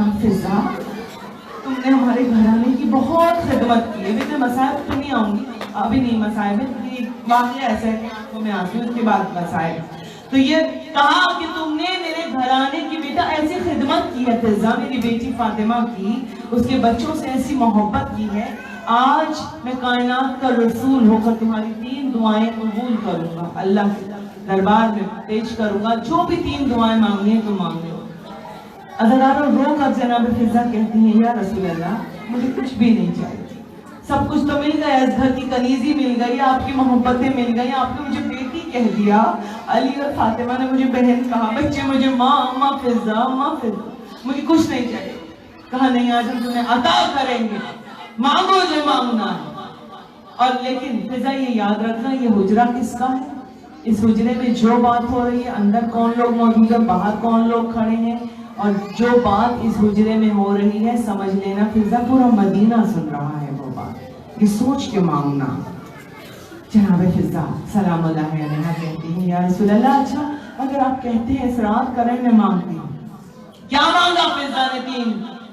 کہا فضا تم نے ہمارے گھرانے کی بہت خدمت کی ہے. بیٹے مسائب تو نہیں آؤں گی, ابھی نہیں مسائب ہے, یہ واقعہ ایسا ہے کہ تو میں آتی ہوں اس کے بعد مسائب. تو یہ کہا کہ تم نے میرے گھرانے کی بیٹا ایسی خدمت کی ہے فضا, میری بیٹی فاطمہ کی, اس کے بچوں سے ایسی محبت کی ہے. آج میں کائنات کا رسول ہو کر تمہاری 3 دعائیں قبول کروں گا, اللہ کے دربار میں پیش کروں گا, جو بھی 3 دعائیں مانگنی ہیں تم مانگ لو. ازاداروں رو کر جناب فضا کہتی ہیں یا رسول اللہ مجھے کچھ بھی نہیں چاہیے, سب کچھ تو مل گیا, اس گھر کی کنیزی مل گئی, آپ کی محبتیں مل گئی, آپ نے مجھے بیٹی کہہ دیا, علی اور فاطمہ نے مجھے بہن کہا, بچے مجھے ماں ماں فضا, مجھے کچھ نہیں چاہیے. کہا نہیں آج ہم تمہیں عطا کریں گے, مانگو جو مانگنا ہے. اور لیکن فضا یہ یاد رکھنا یہ حجرہ کس کا ہے, اس حجرے میں جو بات ہو رہی ہے اندر کون لوگ موجود ہے, باہر کون لوگ کھڑے ہیں, اور جو بات اس حجرے میں ہو رہی ہے سمجھ لینا فضا پورا مدینہ سن رہا ہے وہ بات, یہ سوچ کے مانگنا. جناب فضا سلام اللہ علیہ کہتی ہیں یا رسول اللہ اچھا اگر آپ کہتے ہیں اصرار کریں میں مانگتی ہوں. کیا مانگا فضا نے؟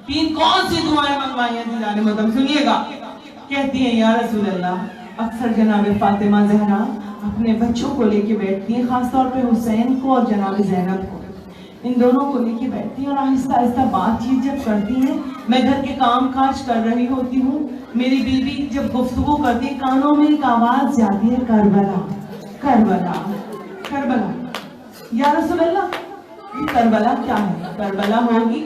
3 کون سی دعائیں منگوائی ہیں جناب محترم, سنیے گا. کہتی ہیں یا رسول اللہ اکثر جناب فاطمہ زہرا اپنے بچوں کو لے کے بیٹھتی ہیں, خاص طور پہ حسین کو اور جناب زینب کو, ان دونوں کو لے کے بیٹھتی ہیں اور آہستہ آہستہ بات چیت جب کرتی ہیں, میں گھر کے کام کاج کر رہی ہوتی ہوں, میری بیوی جب گفتگو کرتی ہے کانوں میں ایک آواز جاتی ہے کربلا کربلا کربلا. یا رسول اللہ یہ کربلا کیا ہے, کربلا ہوگی؟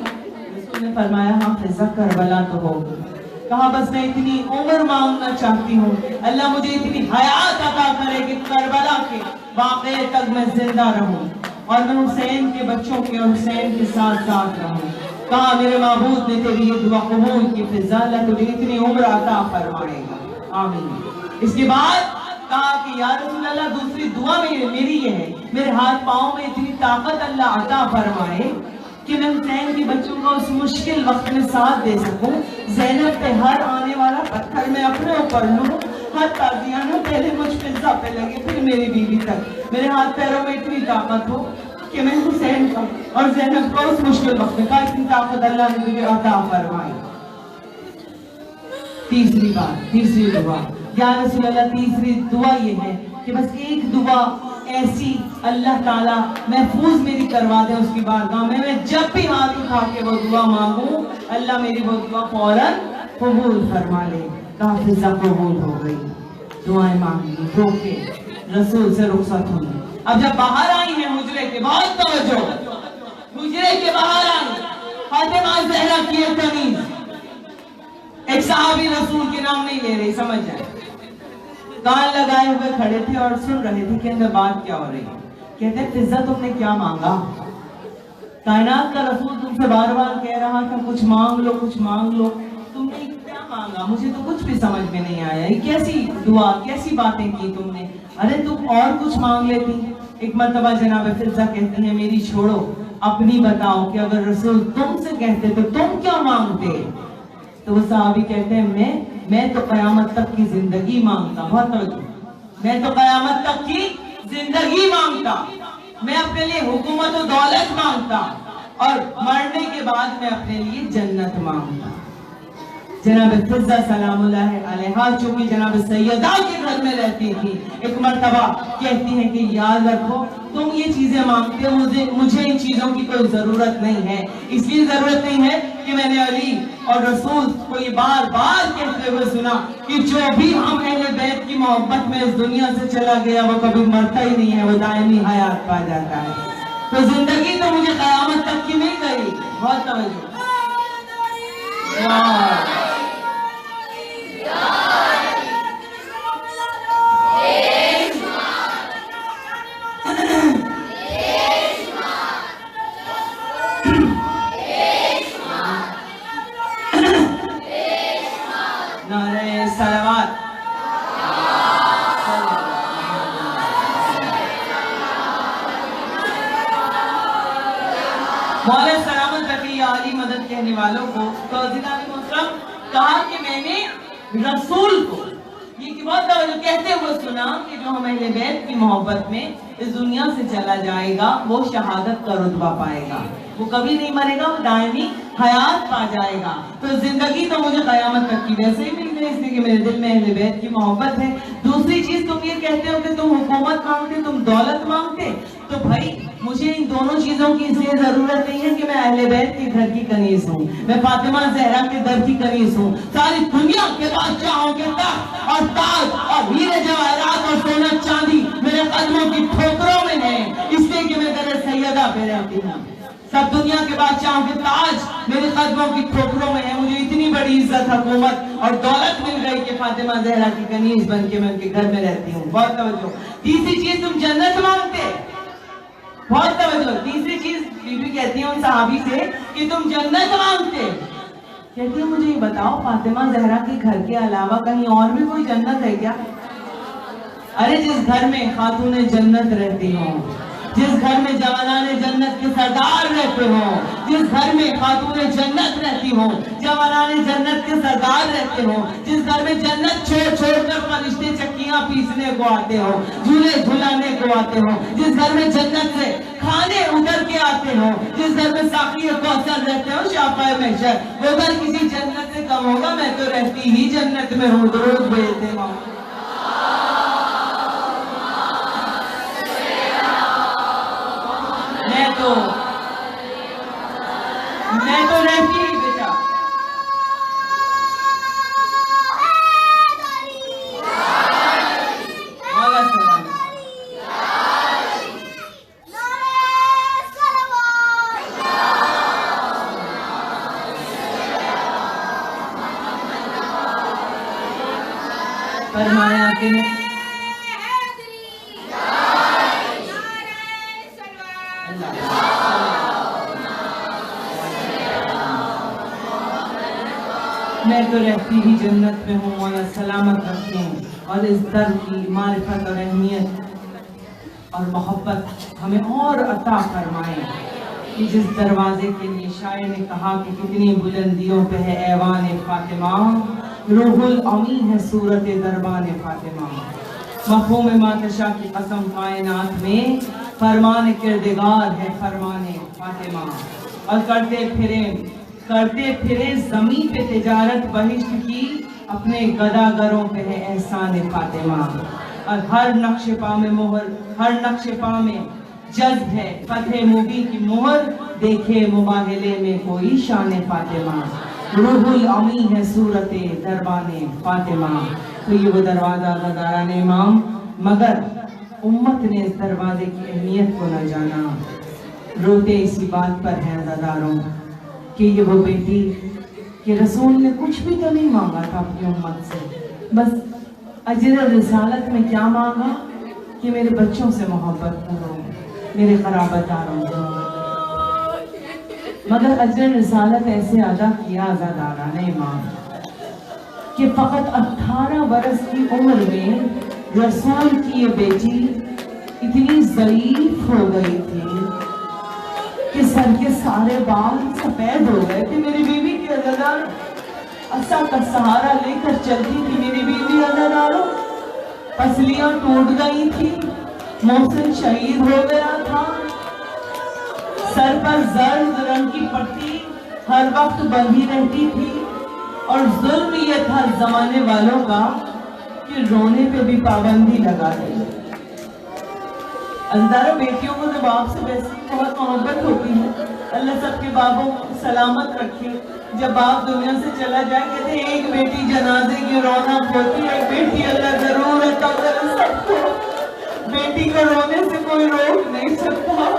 رسول نے فرمایا ہاں فضا کربلا تو ہوگی. کہا بس میں اتنی عمر مانگنا چاہتی ہوں, اللہ مجھے اتنی حیات عطا کرے کہ کربلا کے واقعے تک میں زندہ رہوں اور میں حسین کے بچوں کے اور حسین کے ساتھ ساتھ رہوں. کہا میرے معبود نے تیری یہ دعا قبول کی فضا, اللہ تجھے اتنی عمر عطا فرمائے گا, آمین. اس کے بعد کہا کہ یا رسول اللہ دوسری دعا میری یہ ہے, میرے ہاتھ پاؤں میں اتنی طاقت اللہ عطا فرمائے کہ میں حسین کے بچوں کا اس مشکل وقت میں ساتھ دے سکوں. زینب پہ ہر آنے والا پتھر میں اپنے اوپر لوں, ہر تازیانہ پہلے مجھ فضا پہ لگے پھر میری بیوی تک, میرے ہاتھ پیروں میں اتنی طاقت ہو کہ میں حسین کا اور زینب کا اس مشکل وقت میں اتنی طاقت اللہ نے مجھے عطا فرمائی. تیسری دعا یا رسول اللہ تیسری دعا یہ ہے کہ بس ایک دعا ایسی اللہ تعالیٰ محفوظ میری کروا دے اس کی بارگاہ میں, میں جب بھی ہاتھ اٹھا کے وہ دعا مانگوں اللہ میری وہ دعا فوراً قبول فرما لے. کہا فضا قبول ہو گئی, دعائیں مانگی, رو کے رسول سے رخصت ہوئی. اب جب باہر آئی ہیں حجرے کے, بہت توجہ, حجرے کے باہر آئی فاطمہ زہرا کی تمیز, ایک صحابی رسول کے نام نہیں لے رہی, سمجھ جائے, کان لگائے ہوئے کھڑے تھے اور سن رہے تھے کہ اندر بات کیا ہو رہی ہے. کہتے ہیں فضا تم نے کیا مانگا؟ کائنات کا رسول تم سے بار بار کہہ رہا تھا کچھ مانگ لو کچھ مانگ لو, تم نے کیا مانگا؟ مجھے تو کچھ بھی سمجھ میں نہیں آیا, یہ کیسی دعا کیسی باتیں کی تم نے, ارے تم اور کچھ مانگ لیتی. ایک مرتبہ جناب فضا کہتی ہیں میری چھوڑو, اپنی بتاؤ کہ اگر رسول تم سے کہتے تو تم کیا مانگتے؟ تو وہ صحابی کہتے ہیں میں تو قیامت تک کی زندگی مانگتا. بہت توجہ, میں تو قیامت تک کی زندگی مانگتا, میں اپنے لیے حکومت و دولت مانگتا, اور مرنے کے بعد میں اپنے لیے جنت مانگتا. جناب فضا سلام اللہ علیہا چونکہ جناب سیدہ کے گھر میں رہتی تھی, ایک مرتبہ کہتی ہیں کہ یاد رکھو تم یہ چیزیں مانگتے ہو, مجھے ان چیزوں کی کوئی ضرورت نہیں ہے. اس لیے ضرورت نہیں ہے کہ میں نے علی اور رسول کو یہ بار بار کہتے ہوئے سنا کہ جو بھی ہم اہل بیت کی محبت میں اس دنیا سے چلا گیا وہ کبھی مرتا ہی نہیں ہے, وہ دائمی حیات پا جاتا ہے. تو زندگی تو مجھے قیامت تک کی مل گئی. بہت توجہ, نعرہ صلوات. مولا سلامت رکھے یا علی مدد کہنے والوں کو. تو عزیزان محترم کہا کہ میں نے رسول کو یہ کہ بہت توجہ کہتے ہوئے سنا کہ جو ہم اہل بیت کی محبت میں اس دنیا سے چلا جائے گا وہ شہادت کا رتبہ پائے گا. وہ کبھی نہیں مرے گا, وہ دائمی حیات پا جائے گا. تو زندگی تو مجھے قیامت تک کی ویسے ہی مل گئی, اس لیے کہ میرے دل میں اہل بیت کی محبت ہے. دوسری چیز تم یہ کہتے ہو کہ تم حکومت مانگتے, تم دولت مانگتے, تو بھائی مجھے ان دونوں چیزوں کی اس لیے ضرورت نہیں ہے کہ میں اہل بیت کے گھر کی کنیز ہوں, میں فاطمہ زہرا کے در کی کنیز ہوں. ساری دنیا کے بادشاہوں کے تخت اور تاج اور ہیرے جواہرات اور سونا چاندی میرے قدموں کی ٹھوکروں میں ہے, اس لیے کہ میں در سیدہ پہ رہتی ہوں. سب دنیا کے بادشاہوں کے تاج میرے قدموں کی ٹھوکروں میں ہے. مجھے اتنی بڑی عزت, حکومت اور دولت مل گئی کہ فاطمہ زہرا کی کنیز بن کے میں ان کے گھر میں رہتی ہوں. بہت توجہ. تیسری چیز تم جنت مانگتے, بہت توجہ. تیسری چیز بی بی کہتی ہیں ان صحابی سے کہ تم جنت مانگتے. کہتی ہیں مجھے یہ بتاؤ فاطمہ زہرا کے گھر کے علاوہ کہیں اور بھی کوئی جنت ہے کیا؟ ارے جس گھر میں خاتون جنت رہتی ہوں, جس گھر میں جوانان جنت کے سردار رہتے ہوں, جس گھر میں خاتون جنت رہتی ہوں, جوانان جنت کے سردار رہتے ہوں, جس گھر میں جنت چھوڑ چھوڑ کر فرشتے چکیاں پیسنے کو آتے ہوں, جھولے جھلانے کو آتے ہوں, جس گھر میں جنت سے کھانے اتر کے آتے ہوں, جس گھر میں ساقی کوثر رہتے ہوں شافعِ محشر, وہ گھر کسی جنت سے کم ہوگا؟ میں تو رہتی ہی جنت میں ہوں. درود بھیجتے ہوں. میں تو رہتی ہی بیٹا. فرمایا کہ میں تو رہتی ہی جنت میں ہوں. مولا سلامت رکھیں اور اس در کی معرفت اور اہمیت اور محبت ہمیں اور عطا فرمائیں کہ جس دروازے کے لیے شاعر نے کہا کہ کتنی بلندیوں پہ ہے ایوان فاطمہ, روح الامین ہے صورت دربان فاطمہ. مفہوم ماتشا کی قسم کائنات میں فرمان کردگار ہے فرمان فاطمہ. اور کرتے پھرے زمین پہ تجارت بہشت کی, اپنے گداگروں پہ ہے احسان فاطمہ. اور ہر نقش پا میں مہر, ہر نقش پا میں جذب ہے فتح مبین کی مہر, دیکھے مباہلے میں کوئی شان فاطمہ. روح الامین ہے صورت دربان فاطمہ. تو یہ وہ دروازہ غداران امام, مگر امت نے اس دروازے کی اہمیت کو نہ جانا. روتے اسی بات پر ہیں غداروں کہ یہ وہ بیٹی کہ رسول نے کچھ بھی تو نہیں مانگا تھا اپنی امت سے, بس اجر رسالت میں کیا مانگا کہ میرے بچوں سے محبت کرو, میرے قرابت داروں سے. مگر اجر رسالت ایسے ادا کیا عزاداران امام کہ فقط 18 برس کی عمر میں رسول کی یہ بیٹی اتنی ضعیف ہو گئی تھی کہ سر کے سارے بال سفید ہو گئے تھے. میری بیوی کی عزادار عصا کا سہارا لے کر چلتی تھی. میری بیوی عزاداروں پسلیاں ٹوٹ گئی تھی, محسن شہید ہو گیا تھا, سر پر زرد رنگ کی پٹی ہر وقت بندھی رہتی تھی. اور ظلم یہ تھا زمانے والوں کا کہ رونے پہ بھی پابندی لگا دی. عزیزانو, بیٹیوں کو تو باپ سے ویسے بہت محبت ہوتی ہے. اللہ سب کے باپوں کو سلامت رکھے. جب باپ دنیا سے چلا جائے کہتے ہیں ایک بیٹی جنازے کی رونق ہوتی ہے, ایک بیٹی اللہ ضرور عطا کرے سب کو. بیٹی کو رونے سے کوئی روک نہیں سکتا,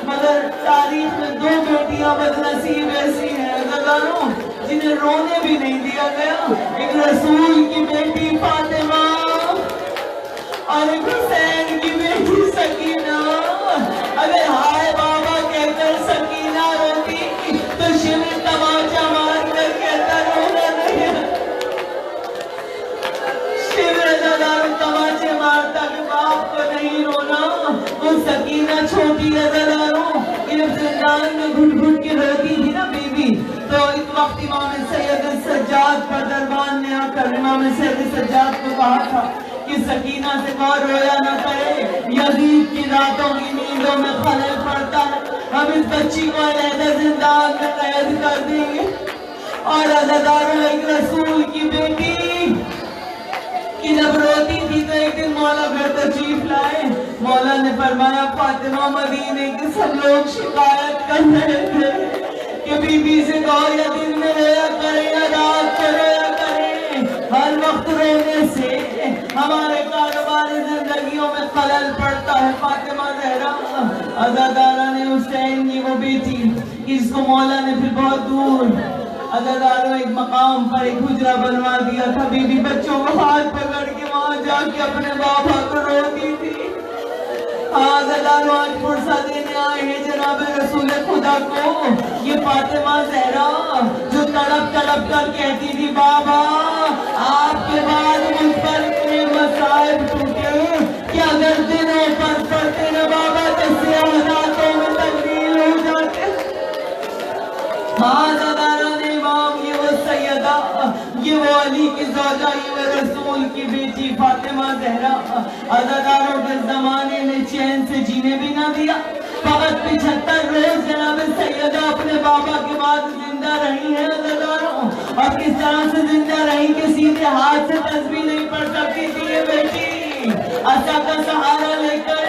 مگر تاریخ میں 2 بیٹیاں بدنصیب ایسی ہیں عزیزانو جنہیں رونے بھی نہیں دیا گیا. ایک رسول کی بیٹی فاطمہ اور ایک حسین کی بیٹی سکینہ. اگر ہائے بابا کہہ کر سکینہ روتی تو شیو تماچا مار کر کہتا رونا نہیں. شیو تماچے مارتا کہ باپ کو نہیں رونا. وہ سکینہ چھوٹی عزیزانو جب زندان میں گھٹ گھٹ کے روتی تھی نا بیوی, تو ایک وقت امام سید سجاد پر دربان نے آ کر امام سید سجاد کو کہا تھا کہ سکینہ سے کہو رویا نہ کرے, یزید کی راتوں کی نیندوں میں خلل پڑتا ہے. ہم اس بچی کو علیحدہ زندان میں قید کر دیں گے. اور عزاداروں ایک رسول کی بیٹی کہ جب روتی تھی تو ایک دن مولا گھر تشریف لائے. مولا نے فرمایا فاطمہ مدینے کے سب لوگ شکایت کر رہے تھے کہ بی بی سے کہو یا دن میں رویا کریں یا رات کو رویا کریں, ہر وقت رونے سے ہمارے کاروبار زندگیوں میں خلل پڑتا ہے. فاطمہ زہرا عزادارہ نے حسین کی وہ بیٹی جس کو مولا نے پھر بہت دور عزاداروں ایک مقام پر ایک حجرہ بنوا دیا تھا. بی بی بچوں کو ہاتھ پکڑ کے وہاں جا کے اپنے بابا کو روتی تھی. عزاداروں آج فرصت دینے آئے ہیں جناب رسول خدا کو. یہ فاطمہ زہرا جو تڑپ تڑپ کر کہتی تھی بابا آپ کے بعد مجھ پر اتنے مصائب ٹوٹے کہ اگر دنوں پر پڑتے نہ بابا تو سیاہ راتوں میں تبدیل ہو جاتے. عزادارہ نے امام یہ وہ سیدہ یہ وہ علی کی زوجہ یہ وہ رسول کی بیٹی فاطمہ زہرا عزاداروں کے زمانے میں چین سے جینے بھی نہ دیا. فقط 75 روز جناب سیدہ اپنے بابا کے بعد زندہ رہی ہیں عزاداروں. اور کس طرح سے زندہ رہی کہ سیدھے ہاتھ سے تسبیح نہیں پڑھ سکتی تھی یہ بیٹی عصا کا سہارا لے کر.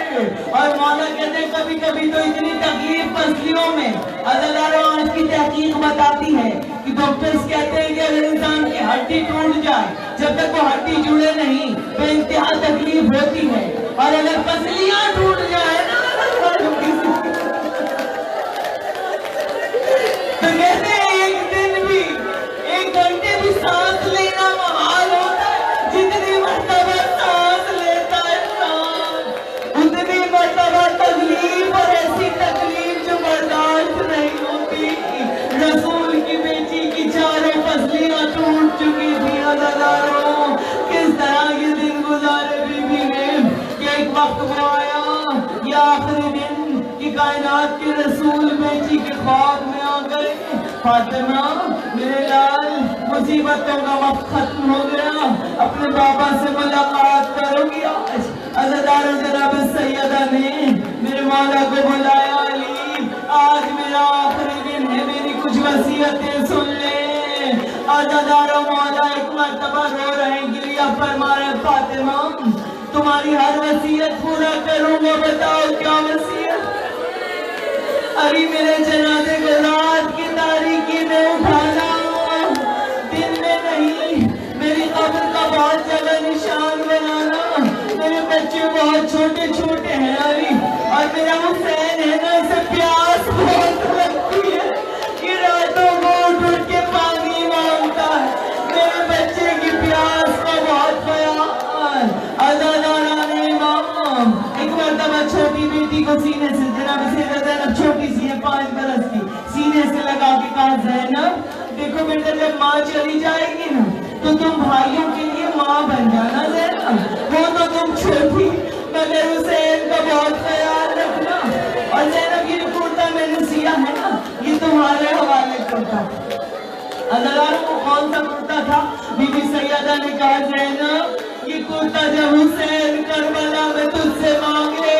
اور مولا کہتے ہیں کبھی کبھی تو اتنی تکلیف پسلیوں میں عزاداروں آج کی تحقیق بتاتی ہے کہ ڈاکٹرز کہتے ہیں کہ اگر انسان کی ہڈی ٹوٹ جائے جب تک وہ ہڈی جڑے نہیں تو انتہا تکلیف ہوتی ہے. اور اگر پسلیاں ٹوٹ جائے نا تو کہتے ہیں ایک دن بھی ایک گھنٹے بھی سانس لینا محال ہوتا ہے. جتنی مرتبہ سانس لیتا ہے انسان اتنی مرتبہ تکلیف اور ایسی تکلیف جو برداشت نہیں ہوتی. رسول کی بیٹی کی چاروں پسلیاں ٹوٹ چکی تھی عزاداروں. کس طرح یہ دن گزارے بی بی نے کہ ایک وقت وہ آیا یہ آخری دن کہ کائنات کے رسول بیٹی کے خواب میں آ گئے. فاطمہ میرے لال مصیبتوں کا وقت ختم ہو گیا اپنے بابا سے ملاقات کرو گی آج. عزاداروں جناب سیدہ نے میرے مولا کو بلایا علی آج میرا آخری دن ہے میری کچھ وصیتیں سن لے. عزاداروں مولا ایک مرتبہ رو رہے گریہ فرما رہے فاطمہ تمہاری ہر وصیت پورا کروں گا بتاؤ کیا وصیت. ابھی میرے جنازے کو رات کی تاریکی میں اٹھانا دن میں نہیں میری قبر کا بہت جگہ نشان بنانا. میرے بچے بہت چھوٹے چھوٹے ہیں ابھی اور میرا حسین ہے نا اسے پیاس بہت لگتی ہے کہ راتوں کو اٹھ کے پانی مانگتا ہے. میرے بچے کی پیاس کا بہت خیال. عزادارہ نے امام ایک مرتبہ چھوٹی بیٹی کو سینے سے جناب سیدہ زینب چھوٹی سی ہے 5 برس کی سینے سے لگا کے کہا زینب دیکھو بیٹا جب ماں چلی جائے گی نا تو تم بھائیوں کے لیے ماں بن جانا زینب. وہ تو تم چھوٹی مگر حسین کا بہت خیال رکھنا. اور زینب یہ کرتا میں نے سیا ہے نا یہ تمہارے حوالے کرتا. عزاداروں کو کون سا کرتا تھا؟ بی بی سیدہ نے کہا زینب یہ کرتا جب حسین کربلا میں تجھ سے مانگے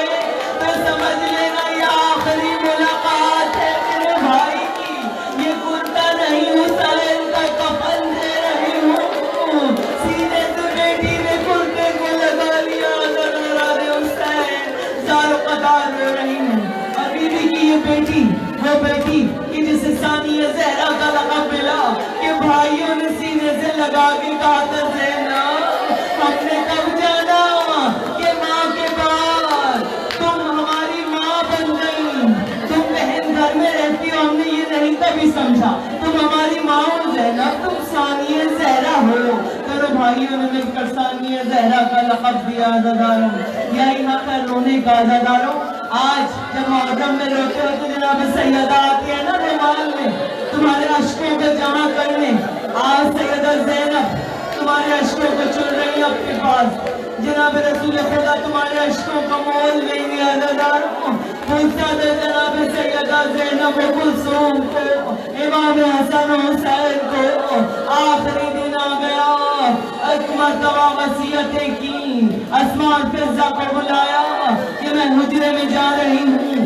تو سمجھ لینا یہ آخری ملاقات ہے میرے بھائی کی. یہ کرتا نہیں حسین کا کفن دے رہی ہوں. سینے سے بیٹی نے کرتے کو لگا لیا عزادارہ نے حسین زارو قطار رو رہی ہوں. اور بی بی کی یہ بیٹی وہ بیٹی کہ جسے ثانیہ زہرا کا لقب ملا کہ بھائیوں نے سینے سے لگا کے کہا تھا زینب ہم نے کب جانا کہ ماں کے بعد تم ہماری ماں بن گئی. تم بہن گھر میں رہتی ہو ہم نے یہ نہیں کبھی سمجھا تم ہماری ماں ہو زینب تم ثانیہ زہرا ہو. میرے بھائیوں نے مل کر ثانیہ زہرا کا لقب دیا عزاداروں. یہی نہ کر رونے کا عزاداروں. آج جب محرم میں روتے ہو تو جناب سیدہ آتی ہے نا رومال میں تمہارے اشکوں کو جمع کرنے. آج سیدہ زینب تمہارے اشکوں کو چن رہی اپنے پاس. جناب رسول خدا تمہارے اشکوں کا مول نہیں دیا عزاداروں. پوچھتا تھا جناب سیدہ زینب و کلثوم کو امام حسن و حسین کو آخری دن آ گیا. ایک مرتبہ وصیتیں کی اسماء فضہ کو بلایا کہ میں حجرے میں جا رہی ہوں.